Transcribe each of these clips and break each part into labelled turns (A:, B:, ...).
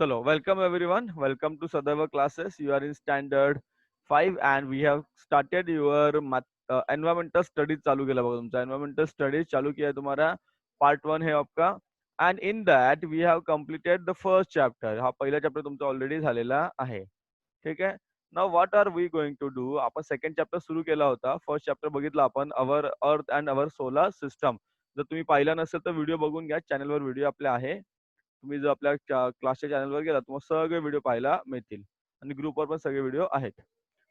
A: Hello, welcome everyone. Welcome to Sadaiva classes. You are in standard 5 and we have started your environmental studies चालू केला बघा तुमचा environmental studies चालू किया है तुम्हारा part 1 है आपका and in that we have completed the first chapter. हा पहिला chapter तुमचा already झालेला आहे. ठीक आहे. Now what are we going to do? आपण second chapter सुरू केला होता. First chapter बघितला आपण our earth and our solar system. जर तुम्ही पाहिला नसेल तर व्हिडिओ बघून घ्या. चॅनलवर व्हिडिओ आपले आहे. तुम्ही जर आपल्या क्लासच्या चॅनलवर गेला तुम्हाला सगळे व्हिडिओ पाहायला मिळतील आणि ग्रुपवर पण सगळे व्हिडिओ आहेत.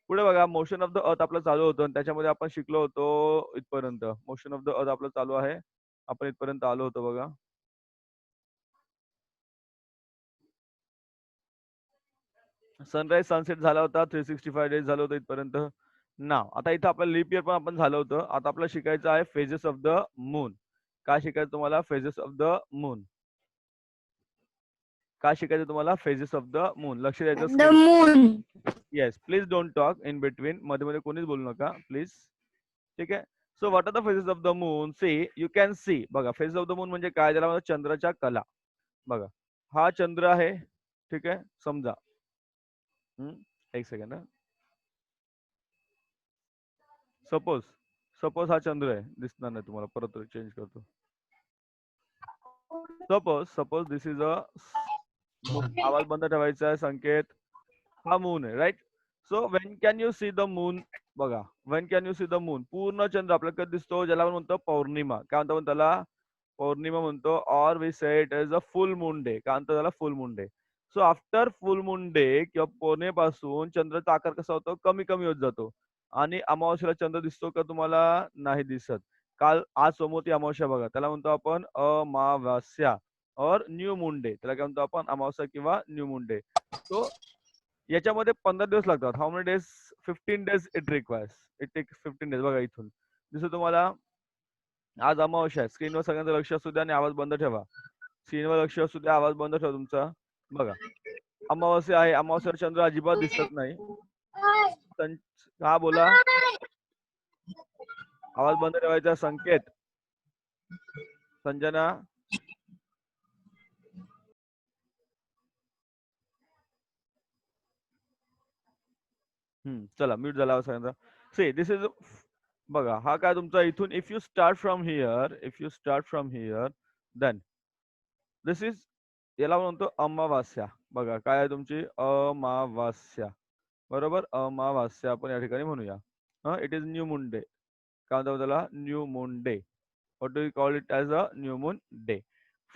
A: पुढे बघा मोशन ऑफ द अर्थ आपलं चालू होतं आणि त्याच्यामध्ये आपण शिकलो होतो इथपर्यंत. मोशन ऑफ द अर्थ आपलं चालू आहे. आपण इथपर्यंत आलो होतो बघा. सनराईज सनसेट झाला होता 365 डेज झालं होतं इथपर्यंत. नाव आता इथं आपलं लीप इयर पण आपण झालं होतं. आता आपल्याला शिकायचं आहे फेजेस ऑफ द मून. काय शिकायचं तुम्हाला? Phases of the moon. काय शिकायचं तुम्हाला? Phases of the moon. लक्ष द्यायचं
B: The
A: screen.
B: moon.
A: Yes, please don't talk in between. मध्ये मध्ये कोणीच बोलू नका प्लीज. ठीक आहे. So what are the phases of the moon? See you can see. बघा फेजेस ऑफ द मून म्हणजे काय? त्याला म्हणतात चंद्राच्या कला. बघा हा चंद्र आहे. ठीक आहे. समजा एक सेकंड. सपोज सपोज हा चंद्र आहे. दिसणार नाही तुम्हाला. परत चेंज करतो. Suppose this is a moon. आवाज बंद ठेवायचा आहे संकेत. हा मून आहे right. So when can you see the moon? बघा when can you see the moon? पूर्ण चंद्र आपल्याला कधी दिसतो? ज्याला आपण म्हणतो पौर्णिमा. काय म्हणतो आपण त्याला? पौर्णिमा म्हणतो. ऑर वी से it is a full moon day. काय म्हणतो त्याला? Full moon day. So after full moon day किंवा पौर्णिमेपासून चंद्राचा आकार कसा होतो? कमी कमी होत जातो. आणि अमावस्येला चंद्र दिसतो का तुम्हाला? नाही दिसत. काल आज सोमवती अमावस्या बघा. त्याला म्हणतो आपण अमावास्या और न्यू मून डे. त्याला काय म्हणतो आपण? अमावस्या किंवा न्यू मून डे. सो याच्यामध्ये 15 दिवस लागतात. How many days? 15 days it requires. It take 15 days. बघा इथून जसं तुम्हाला आज अमावस्या आहे. स्क्रीनवर सगळ्यांचं लक्ष असू द्या आणि आवाज बंद ठेवा. स्क्रीनवर लक्ष असू द्या, आवाज बंद ठेवा तुमचा. बघा अमावस्या आहे. अमावस्यावर चंद्र अजिबात दिसत नाही. हा बोला. आवाज बंद ठेवायचा. संकेत, संजना. चला म्यूट झाला सगळ्यांचा. सी दिस इज बघा हा काय तुमचा इथून if you start from here then this is याला म्हणतो अमावास्या. बघा काय आहे तुमची? अमावास्या. बरोबर. अमावास्या आपण या ठिकाणी म्हणूया. It is new moon day. काय म्हणतो त्याला? New moon day. What do you call it as a new moon day.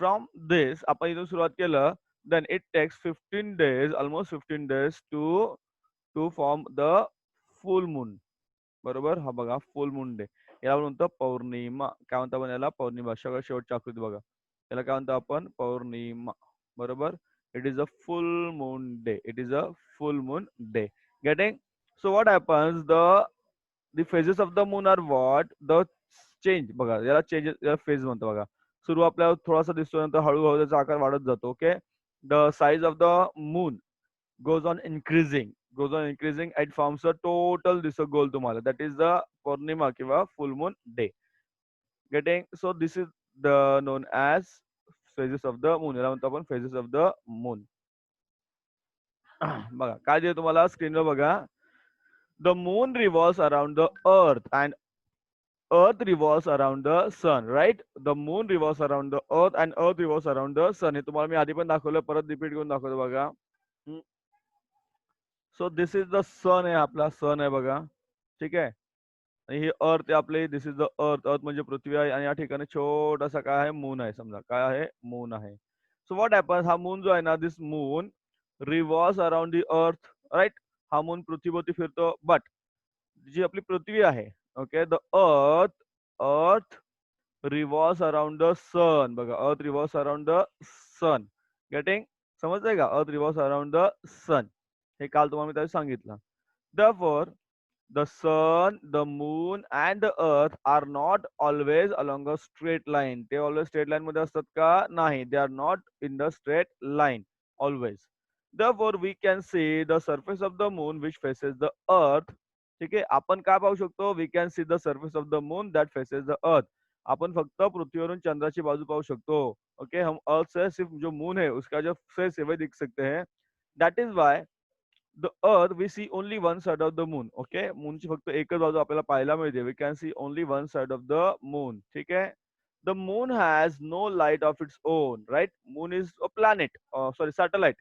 A: From this आपण इथून सुरुवात केलं then it takes 15 days almost 15 days to to form the full moon. बरोबर. हा बघा फुल मून डे. याला म्हणतो पौर्णिमा. काय म्हणतो आपण याला? पौर्णिमा. सगळ्यात शेवटची आकृती बघा. त्याला काय म्हणतो आपण? पौर्णिमा. बरोबर. It is a full moon day. It is a full moon day. Getting? So what happens? The phases of the moon are what? The change. बघा याला चेंज फेज म्हणतो बघा. सुरू आपल्याला थोडासा दिसतो नंतर हळूहळू त्याचा आकार वाढत जातो. Okay. The size of the moon goes on increasing it forms a total this a goal तुम्हाला that is the पौर्णिमा किंवा full moon day. Getting? So this is the known as phases of the moon. याला म्हणतो आपण phases of the moon. बघा काय दिलं तुम्हाला स्क्रीनवर बघा. The moon revolves around the earth revolves around the sun, right? The moon revolves around the earth and earth revolves around the sun. हे तुम्हाला मी आधी पण दाखवलं, परत रिपीट करून दाखवतो बघा. सो दिस इज द सन आहे. आपला सन आहे बघा. ठीक आहे. आणि ही अर्थ आहे आपली. This is the earth. Earth म्हणजे पृथ्वी आहे आणि या ठिकाणी छोटासा काय आहे? मून आहे. समजा काय आहे? मून आहे. So what happens? हा मून जो आहे ना this moon revolves around the earth, right? हा मून पृथ्वीभोवती फिरतो. बट जी आपली पृथ्वी आहे, okay, the earth revolves around the sun. बघा earth revolves around the sun. Getting? समजतंय का? Earth revolves around the sun. हे काल तुम्हाला मी त्यावेळी सांगितलं. Therefore, the sun, the moon, and the earth are not always along a straight line. ते always straight line मध्ये असतात का? नाही. They are not in the straight line always. Therefore, we can see the surface of the moon which faces the earth. ठीक आहे. आपण काय पाहू शकतो? We can see the surface of the moon that faces the earth. अपन फक्त पृथ्वीवरून चंद्राची बाजू पाहू शकतो. ओके, हम अर्थ से सिर्फ जो मून है उसका जो फेस है वही दिख सकते हैं. That is why the earth we see only one side of the moon. Okay, मूनची फक्त एकच बाजू आपल्याला पाहायला मिळते. We can see only one side of the moon. ठीक आहे. The moon has no light of its own, right. Moon is a planet, sorry satellite.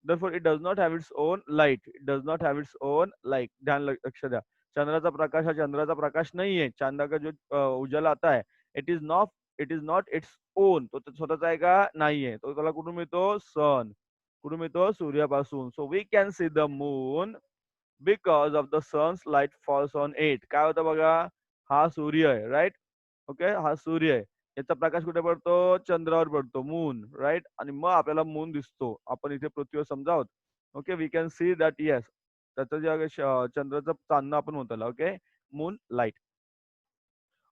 A: therefore it does not have its own light. It does not have its own light. ध्यान लक्ष द्या. चंद्राचा प्रकाश हा चंद्राचा प्रकाश नाहीये. चांदा का जो उजाला आता है, it is not its own. तो स्वतःचा आहे का? नाहीये. तो त्याला कुठून मिळतो? सन. कुठून मिळतो? सूर्यापासून. So we can see the moon because of the sun's light falls on it. काय होतं बघा? हा सूर्य आहे, राईट. ओके, हा सूर्य आहे. याचा प्रकाश कुठे पडतो? चंद्रावर पडतो, मून, राईट. आणि मग आपल्याला मून दिसतो. आपण इथे पृथ्वीवर समजा आहोत. Okay, we can see that yes. त्याचं जे चंद्राचं चांदणं आपण म्हणतो त्याला. Okay, moon light.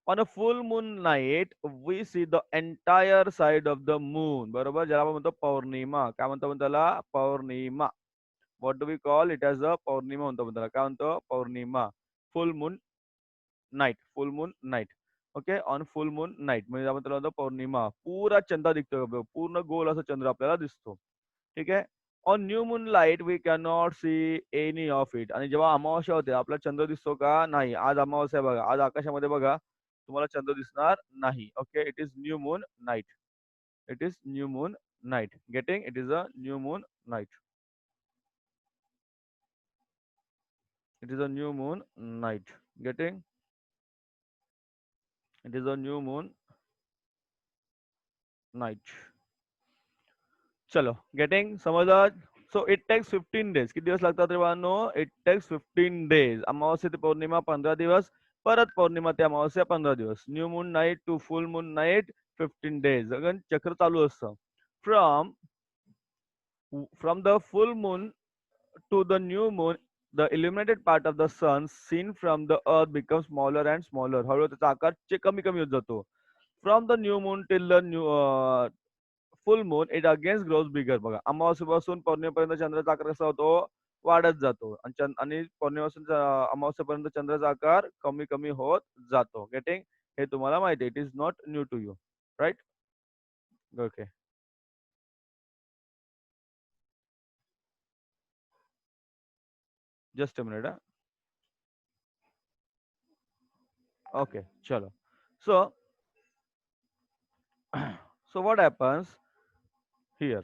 A: On a full moon night we see the entire side of the moon. बरोबर, ज्याला आपण म्हणतो पौर्णिमा. काय म्हणतो आपण त्याला? पौर्णिमा. What do we call it as a Purnima म्हणतो आपण त्याला. काय म्हणतो? पौर्णिमा. Full moon night. Full moon night. Okay, on full moon night म्हणजे आपण त्याला म्हणतो पौर्णिमा. पुरा चंद्र दिसतो. पूर्ण गोल असा चंद्र आपल्याला दिसतो. ठीक आहे. On new moon light we can not see any of it. आणि जेव्हा अमावास्या होते आपल्याला चंद्र दिसतो का? नाही. आज अमावास्या आहे बघा. आज आकाशामध्ये बघा तुम्हाला चंद्र दिसणार नाही. Okay, it is new moon night. It is new moon night. Getting? It is a new moon night. It is a new moon night. Getting? It is a new moon night. चलो, getting? समजलं? So it takes 15 days. किती दिवस लागतात रे बाळांनो? It takes 15 days. अमावास्या ते पौर्णिमा 15 दिवस. परत पौर्णिमा ते अमावास्या 15 दिवस. New moon night to full moon night 15 days. अगन चक्र चालू असतं. From from the full moon to the new moon, the illuminated part of the sun seen from the earth becomes smaller and smaller. हळूहळू त्याचा आकार कमी कमी होत जातो. From the new moon till the new full moon it against grows bigger. बघा, अमावास्येपासून पौर्णिमेपर्यंत चंद्राचा आकार कसा होतो? वाढत जातो. आणि पौर्णिमेपासून अमावास्येपर्यंत चंद्राचा आकार कमी कमी होत जातो. गेटिंग? हे तुम्हाला माहिती आहे. It is not new to you, right. Okay, just a minute. Okay, चलो. So so what happens here?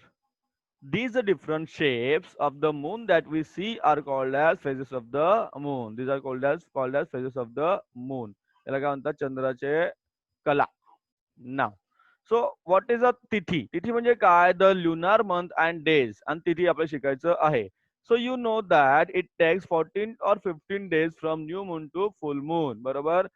A: These are different shapes of the moon that we see are called as phases of the moon. These are called as phases of the moon. याला काय म्हणतात? चंद्राचे कला. नाव. So what is a तिथी? तिथी म्हणजे काय? The lunar month and days. आणि तिथी आपल्याला शिकायचं आहे. So you know that it takes 14 or 15 days from new moon to full moon. बरोबर.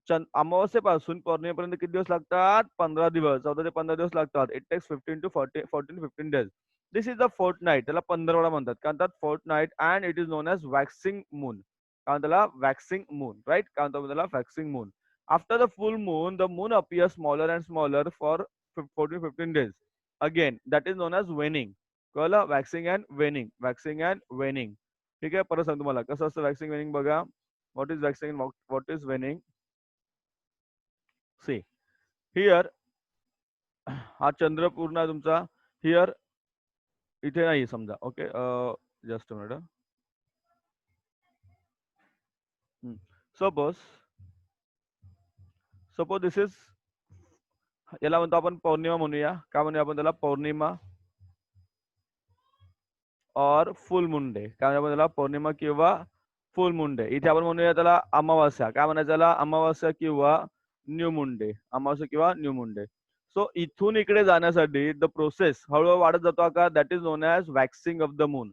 A: अमावास्येपासून पौर्णिमेपर्यंत किती दिवस लागतात? 15 दिवस. 14 ते 15 दिवस लागतात. It takes 15 to 14 15 days. This is the fourth night. त्याला पंधरवडा म्हणतात. काय म्हणतात? Fortnight. And it is known as waxing moon. काय म्हणतात त्याला? Waxing moon, right. काय म्हणतात त्याला? Waxing moon. After the full moon the moon appear smaller and smaller for 14 15 days. Again that is known as waning. कळलं? Waxing and waning. Waxing and waning. ठीक आहे. परत सांग तुम्हाला कसं असतं वॅक्सिंग वेनिंग बघा. What is waxing? What is वेनिंग? See here हा चंद्र पूर्ण आहे तुमचा. हिअर इथे नाही समजा. Okay, just a minute. Suppose suppose this is, याला म्हणतो आपण पौर्णिमा म्हणूया. काय म्हणूया आपण त्याला? पौर्णिमा और फुल मून डे. काय म्हणूया आपण त्याला? पौर्णिमा किंवा फुल मून डे. इथे आपण म्हणूया त्याला अमावास्या. काय म्हणायचं त्याला? अमावास्या किंवा न्यू मून डे. अमावास्या किंवा न्यू मून डे. सो इथून इकडे जाण्यासाठी द प्रोसेस हळूहळू वाढत जातो आकार. That is known as waxing of the moon.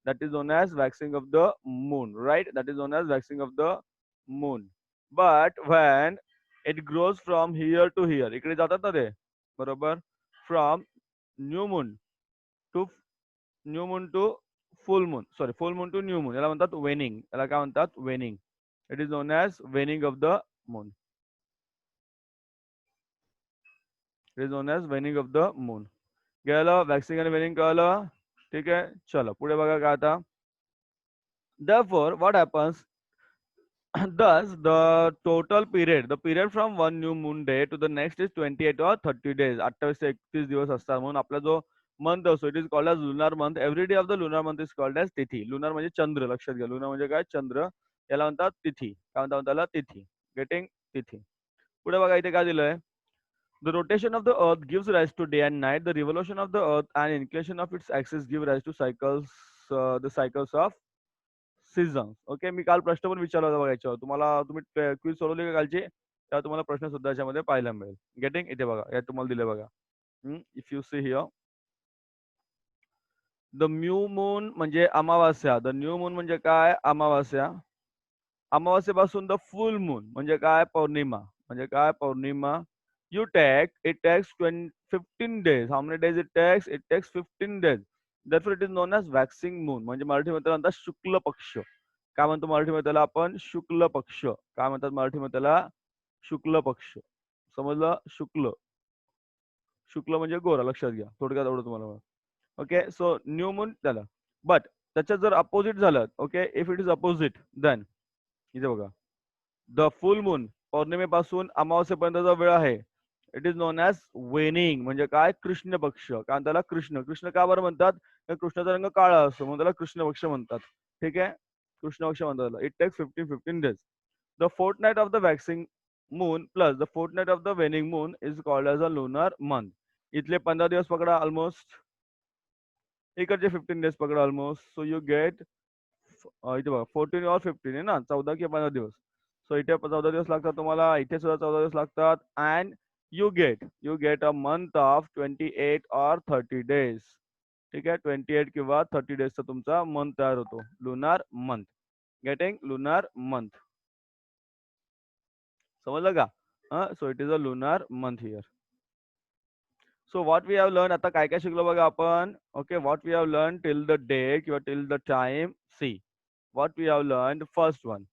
A: That is known as waxing of the moon, right? That is known as waxing of the moon. But when it grows from here to here, इकडे जातात ना ते, बरोबर. From new moon to new moon to full moon, sorry, full moon to new moon, याला म्हणतात waning. याला काय म्हणतात? Waning. It is known as waning of the moon. It is known as waning of the moon. कळलं? Waxing आणि वेनिंग कळलं? ठीक आहे. चलो पुढे बघा काय आता. Therefore what happens? Thus, the period from one new moon day to the next is 28 or 30 days. 28 ते 31 दिवस असतात. म्हणून आपला जो मंथ असतो, it is called as lunar month. Every day of the lunar month is called as tithi. Lunar म्हणजे चंद्र, लक्षात घ्या. लुनार म्हणजे काय? चंद्र. याला म्हणतात तिथी. काय म्हणतात त्याला? तिथी. गेटिंग? तिथी. पुढे बघा इथे काय दिलंय? The rotation of the earth gives rise to day and night. The revolution of the earth and inclination of its axis give rise to the cycles of seasons. Okay, मी काल प्रश्न पण विचारला होता बघा याच्यावर. तुम्ही क्विज सोडवली का कालची? तेव्हा तुम्हाला प्रश्न सुद्धा याच्यामध्ये पाहायला मिळेल. गेटिंग? इथे बघा, यात तुम्हाला दिले बघा. If you see here, the new moon म्हणजे अमावास्या. द न्यू मून म्हणजे काय? अमावास्या. अमावास्येपासून द फुल मून म्हणजे काय? पौर्णिमा. म्हणजे काय? Purnima. It takes 15 days. How many days it takes? It takes 15 days. Therefore, it is known as waxing moon. म्हणजे मराठीमध्ये त्याला म्हणतात शुक्ल पक्ष. काय म्हणतो मराठीमध्ये त्याला आपण? शुक्ल पक्ष. काय म्हणतात मराठीमध्ये त्याला? शुक्ल पक्ष. समजलं? शुक्ल. शुक्ल म्हणजे गोरा, लक्षात घ्या. थोडक्यात एवढं तुम्हाला. ओके, सो न्यू मून त्याला. बट त्याच्यात जर अपोजिट झालं, okay, if it is opposite, then इथे बघा, द फुल मून पौर्णिमेपासून अमावस्येपर्यंतचा वेळ आहे. It is known as waning. म्हणजे काय? कृष्ण पक्ष. कारण त्याला कृष्ण कृष्ण का बरं म्हणतात? कारण कृष्णाचा रंग काळा असतो म्हणून त्याला कृष्ण पक्ष म्हणतात. ठीक आहे, कृष्ण पक्ष म्हणतात त्याला. It takes 15 days. The fourth night of the waxing moon plus the fourth night of the waning moon is called as a lunar month. इथले 15 दिवस पकडा ऑलमोस्ट. इकडचे 15 days पकडा ऑलमोस्ट. सो यू गेट इथे बघा 14 और 15 आहे ना, 14 किंवा 15 दिवस. सो इथे 14 दिवस लागतात तुम्हाला, इथे सुद्धा 14 दिवस लागतात. And you get a month of 28 और 30 डेज. ठीक आहे, 28 किंवा 30 डेजचा तुमचा मंथ तयार होतो, lunar month. Getting? Lunar month. समजलं का? So it is a lunar month here. So what we have learn, आता काय काय शिकलो बघा आपण. Okay, what we have learn till the day किंवा till the time. See what we have learned. First one,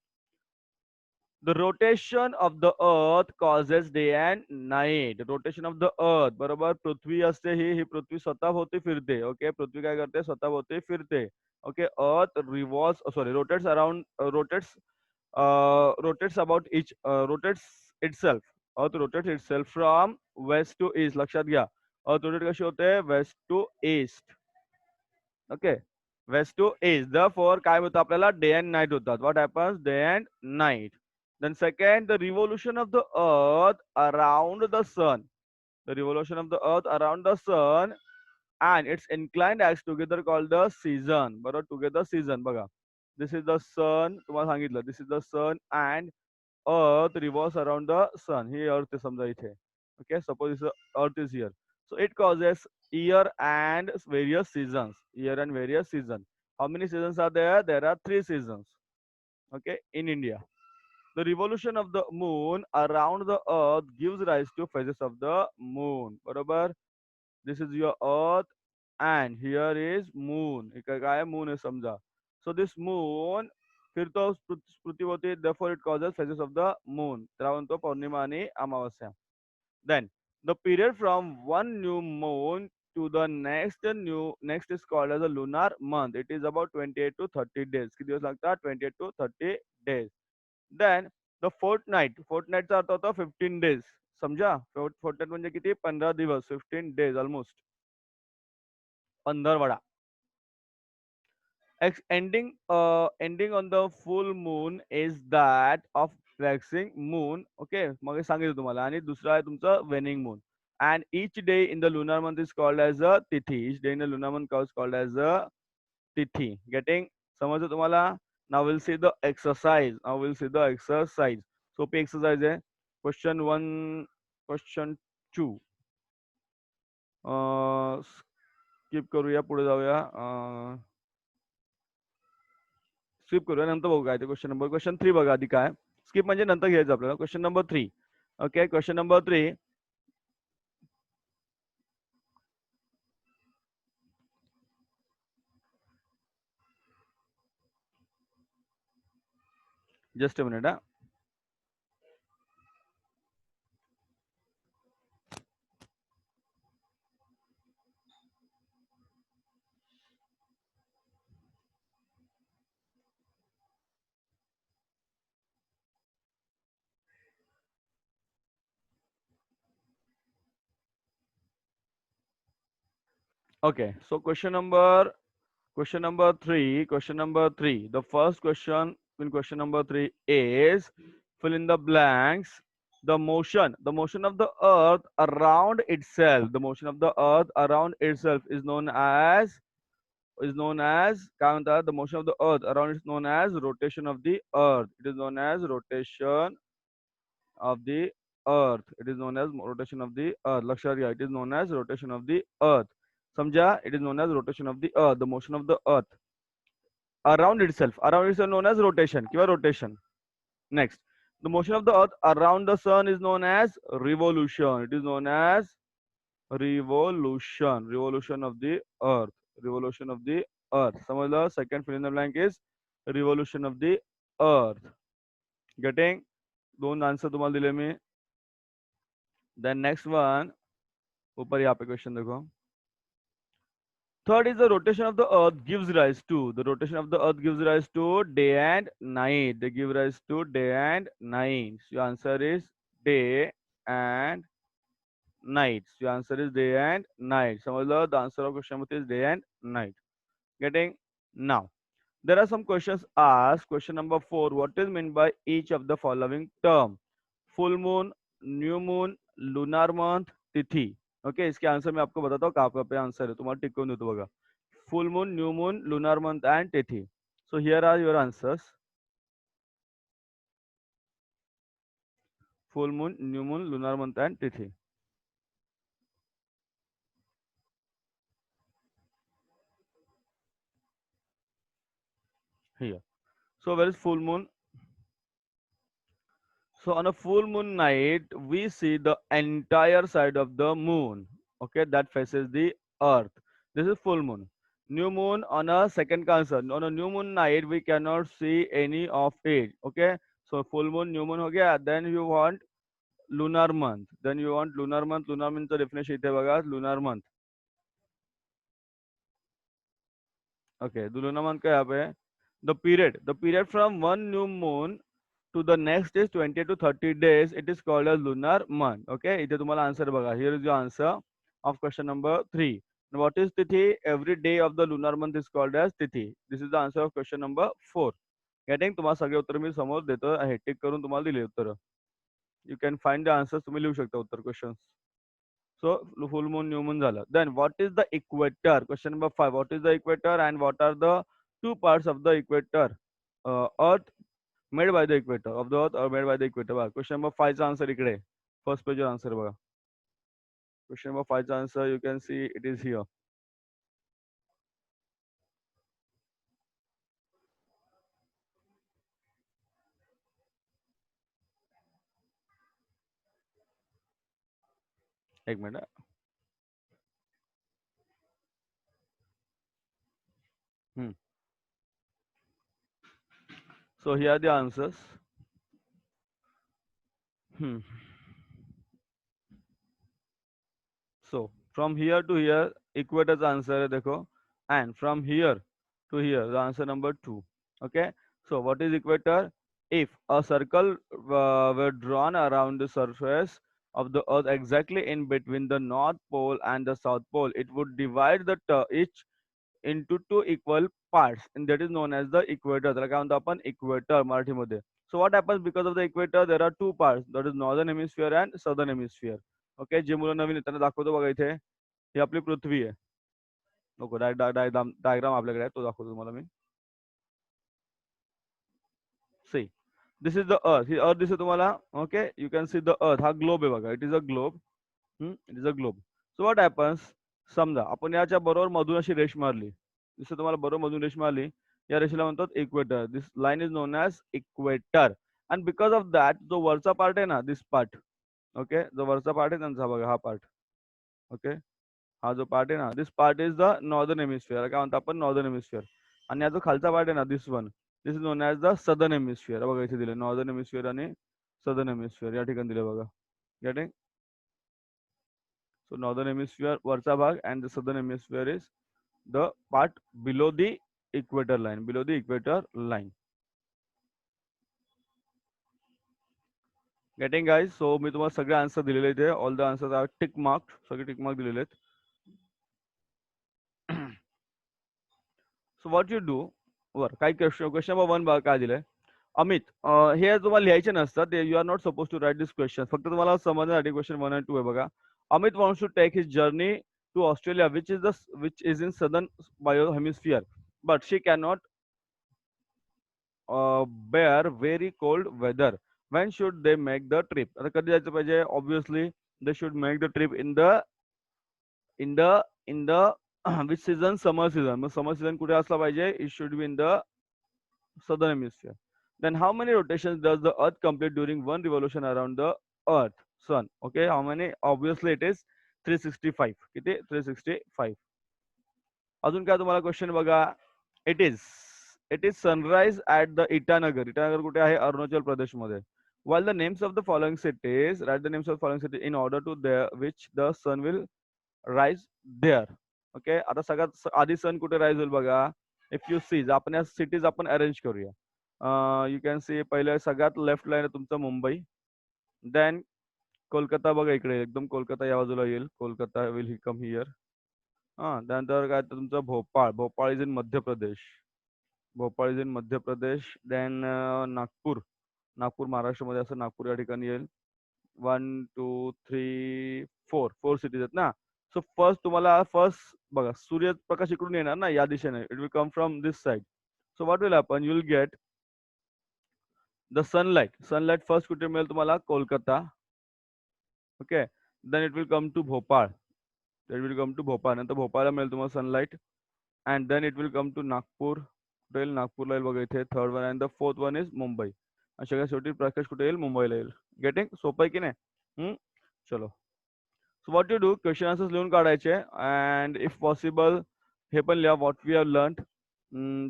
A: the rotation of the earth causes day and night. Rotation of the earth, बरोबर. पृथ्वी असते ही पृथ्वी स्वतः होती फिरते. Okay, पृथ्वी काय करते? स्वतः होती फिरते. Okay, earth revolves, sorry, rotates about each rotates itself. Earth rotates itself from west to east. लक्षात घ्या, अर्थ रोटेट कशी होते? West to east. Okay, west to east. Four काय होतं आपल्याला? डे अँड नाईट होतात. What happens? Day and night. Then second, the revolution of the earth around the sun. The revolution of the earth around the sun and its inclined axis together called the season. बरोबर, together season. बघा, this is the sun. तुम्हाला सांगितलं, this is the sun and earth revolves around the sun. He earth आहे समजा इथे. Okay, suppose earth is here. So it causes year and various seasons. Year and various seasons. How many seasons are there? There are 3 seasons. Okay, in India. The revolution of the moon around the earth gives rise to phases of the moon. बरोबर? This is your earth and here is moon. इकडे काय? Moon आहे समजा. So this moon फिरतो पृथ्वीभोवती, therefore it causes phases of the moon. त्याला म्हणतो पौर्णिमा आणि अमावस्या. Then the period from one new moon to the next is called as a lunar month. It is about 28 to 30 days. किती दिवस लागतात? 28 to 30 days. Then the fortnightचा अर्थ होता 15 days. समजा, fortnight म्हणजे किती? 15 दिवस. 15 days almost. 15 ending on the full moon is that of waxing moon. Okay, मग हे सांगितलं तुम्हाला. आणि दुसरा आहे तुमचा वेनिंग moon. And each day in the lunar month is called as a tithi. Each day in the lunar month is called as a tithi. Getting? समजलं तुम्हाला? Now we'll see the exercise. सोपी exercise आहे. Question 1, question 2. Skip करूया, पुढे जाऊया. Skip करूया, नंतर बघू काय ते. क्वेश्चन 3 बघा आधी काय. स्किप म्हणजे नंतर घ्यायचं आपल्याला. Question number 3. Okay, question number 3. Just a minute. Okay, so question number three. The first question in question number three is fill in the blanks. The motion of the earth around itself. The motion of the earth around itself is known as काय म्हणतात? The motion of the earth around is known as rotation of the earth. It is known as rotation of the earth. It is known as rotation of the earth. लक्षात घ्या. It is known as rotation of the earth. समझा? It is known as rotation of the earth. The motion of the earth around itself. Around itself known as rotation. किंवा rotation. Next, the motion of the earth around the sun is known as revolution. It is known as revolution. Revolution of the earth. Revolution of the earth. समजलं? Second fill in the blank is revolution of the earth. Getting? दोन answer तुम्हाला दिले मी. Then next one, ऊपर यहाँ पे question देखो. Third is the rotation of the earth gives rise to. The rotation of the earth gives rise to day and night. They give rise to day and night. So your answer is day and night. So your answer is day and night. समझ लो, the answer of question number is day and night. Getting? Now, there are some questions asked. Question number 4. What is meant by each of the following term? Full moon, new moon, lunar month, तिथि. Okay, इसके answer मैं आपको बताता हूँ कहाँ पे answer है. तुम्हारा टिक करून देतो बघा. Full moon, new moon, lunar month, and तिथि. So here are your answers. Full moon, new moon, lunar month, and तिथि. Here. So where is full moon? So on a full moon night, we see the entire side of the moon, okay, that faces the earth. This is full moon. New moon on a second concern. On a new moon night, we cannot see any of it, okay. So full moon, new moon हो गया. Then you want lunar month. Then you want lunar month. Lunar month definition इथे बघा. Lunar month. Okay, the lunar month क्या यहाँ पे है? The period from one new moon to the next is 20 to 30 days. It is called a lunar month. Okay, इथे तुम्हाला answer बघा. Here is your answer of question number 3. Now, what is तिथि? Every day of the lunar month is called as तिथि. This is the answer of question number 4. Getting? तुम्हाला सगळे उत्तर मी समोर देतो आहे. टिक करून तुम्हाला दिले उत्तर. You can find the answers. तुम्ही लिहू शकता उत्तर questions. So full moon, new moon झालं. Then what is the equator? Question number 5. What is the equator and what are the two parts of the equator? Earth made by the equator of the earth or made by the equator. बघा. Question number 5 चा answer इकडे. First page answer बघा. Question number 5 चा answer you can see it is here. एक minute. Hmm. So here are the answers. Hmm. So from here to here, equator's answer है देखो, and from here to here, the answer number 2. Okay. So what is equator? If a circle were drawn around the surface of the earth exactly in between the north pole and the south pole, it would divide each into two equal parts, and that is known as the equator. त्याला काय म्हणतो आपण? Equator मराठीमध्ये. So what happens because of the equator? There are two parts, that is northern hemisphere and southern hemisphere. Okay, जे मुलं नवीन आहेत त्यांना दाखवतो बघा. इथे ही आपली पृथ्वी आहे. नको, डायग्राम आपल्याकडे आहे, तो दाखवतो तुम्हाला मी. सी, दिस इज द अर्थ. ही अर्थ दिसते तुम्हाला. Okay, you can see the earth. हा ग्लोब आहे बघा. It is a globe. It is a globe. So what happens? समजा आपण याच्या बरोबर मधून अशी रेष मारली. दिसतं तुम्हाला? बरोबर मधून रेष मारली. या रेषेला म्हणतात equator. This line is known as equator. And because of that जो वरचा पार्ट आहे ना, दिस पार्ट, ओके, जो वरचा पार्ट आहे त्यांचा बघा, हा पार्ट. ओके, हा जो पार्ट आहे ना, this part is the northern hemisphere. काय म्हणतो आपण? Northern hemisphere. आणि हा जो खालचा पार्ट आहे ना, this one, this is known as the southern hemisphere. बघा इथे दिले नॉर्दर्न हेमिस्फिअर आणि सदर्न हेमिस्फिअर. या ठिकाणी दिले बघा. गेटिंग? सो नॉर्दर्न हेमिस्फिअर वरचा भाग and the southern hemisphere is the part below the equator line. Below the equator line. Getting guys? So मी तुम्हाला सगळे आन्सर दिलेले इथे. All the answers are tick mark. सगळे टिक मार्क दिलेले आहेत. सो व्हॉट यू डू, वर काय क्वेश्चन नंबर 1 बघा काय दिलंय. अमित, हे तुम्हाला लिहायचे नसतात, you are not suppose to write this question, फक्त तुम्हाला समजण्यासाठी क्वेश्चन 1 आणि 2 आहे बघा. Amit wants to take his journey to Australia which is in southern bio hemisphere, but she cannot bear very cold weather. When should they make the trip? आता कधी जायचं पाहिजे? Obviously, they should make the trip in the which season? Summer season. Mug summer season कुठे असला पाहिजे? It should be in the southern hemisphere. Then how many rotations does the Earth complete during one revolution around the Earth, Sun? Okay, how many? Obviously, it is 365. किती? 365. अजून काय तुम्हाला question बघा. It is it is sunrise at the Itanagar. Itanagar कुठे आहे? अरुणाचल प्रदेशमध्ये. While the names of the following cities, write the names of following city in order to which the sun will rise there. Okay, आता सगळ्यात आधी सन कुठे rise होईल बघा. If you seize, आपण या सिटीज आपण अरेंज करूया. यू कॅन सी पहिले सगळ्यात लेफ्ट लाईन आहे तुमचं मुंबई. देन कोलकाता बघा इकडे, एकदम कोलकाता या बाजूला येईल. Kolkata will he come here. हा, त्यानंतर काय तुमचं Bhopal. Bhopal is in Madhya Pradesh. Bhopal is in Madhya Pradesh. Then Nagpur. Nagpur महाराष्ट्रामध्ये असं नागपूर या ठिकाणी येईल. 1 2 3 4 4 सिटीज आहेत ना. सो फर्स्ट तुम्हाला फर्स्ट बघा, सूर्यप्रकाश इकडून येणार ना या दिशेने. It will come from this side. So what will happen, you will get the sunlight. Sunlight first कुठे मिळेल तुम्हाला? Kolkata. Okay, then it will come to Bhopal. It will come to Bhopal. नंतर भोपाळला मिळेल तुम्हाला sunlight. And then it will come to Nagpur. कुठे येईल? नागपूरला येईल बघा इथे. Third one and the fourth one is Mumbai. आणि सगळ्यात शेवटी प्रकाश कुठे येईल? मुंबईला येईल. गेटिंग? सोपं आहे की नाही? चलो, so what you do, question answers लिहून काढायचे. अँड इफ पॉसिबल हे पण लिहा, what we have learn.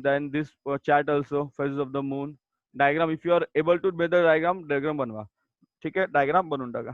A: Then this chart also, phases of the moon. Diagram, if you are able to make the diagram बनवा. ठीक आहे, डायग्राम बनवून टाका.